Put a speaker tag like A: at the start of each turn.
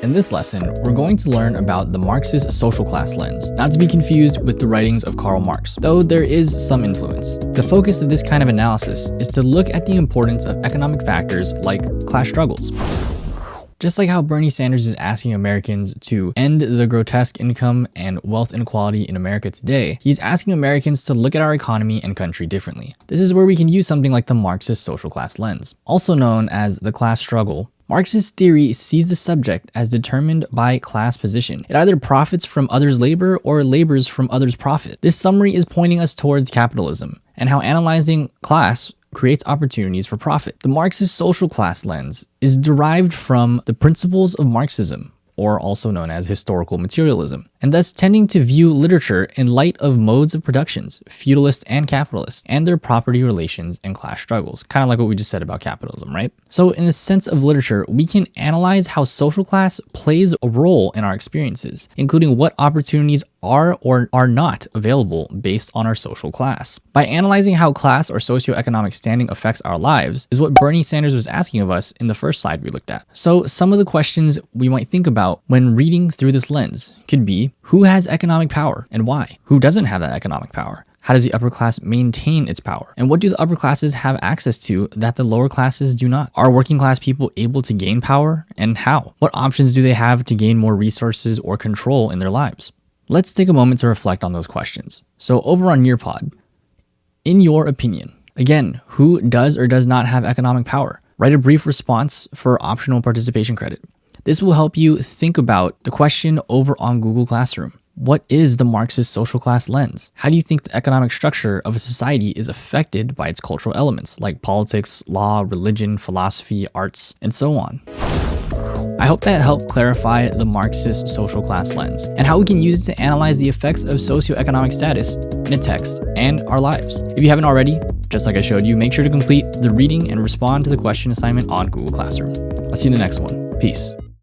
A: In this lesson, we're going to learn about the Marxist social class lens, not to be confused with the writings of Karl Marx, though there is some influence. The focus of this kind of analysis is to look at the importance of economic factors like class struggles. Just like how Bernie Sanders is asking Americans to end the grotesque income and wealth inequality in America today, he's asking Americans to look at our economy and country differently. This is where we can use something like the Marxist social class lens, also known as the class struggle. Marxist theory sees the subject as determined by class position. It either profits from others' labor or labors from others' profit. This summary is pointing us towards capitalism and how analyzing class creates opportunities for profit. The Marxist social class lens is derived from the principles of Marxism, or also known as historical materialism, and thus tending to view literature in light of modes of productions, feudalist and capitalist, and their property relations and class struggles, kind of like what we just said about capitalism, right? So in a sense of literature, we can analyze how social class plays a role in our experiences, including what opportunities are or are not available based on our social class. By analyzing how class or socioeconomic standing affects our lives is what Bernie Sanders was asking of us in the first slide we looked at. So some of the questions we might think about when reading through this lens could be, who has economic power and why? Who doesn't have that economic power? How does the upper class maintain its power? And what do the upper classes have access to that the lower classes do not? Are working class people able to gain power, and how? What options do they have to gain more resources or control in their lives? Let's take a moment to reflect on those questions. So over on Nearpod, in your opinion, again, who does or does not have economic power? Write a brief response for optional participation credit. This will help you think about the question over on Google Classroom. What is the Marxist social class lens? How do you think the economic structure of a society is affected by its cultural elements like politics, law, religion, philosophy, arts, and so on? I hope that helped clarify the Marxist social class lens and how we can use it to analyze the effects of socioeconomic status in a text and our lives. If you haven't already, just like I showed you, make sure to complete the reading and respond to the question assignment on Google Classroom. I'll see you in the next one. Peace.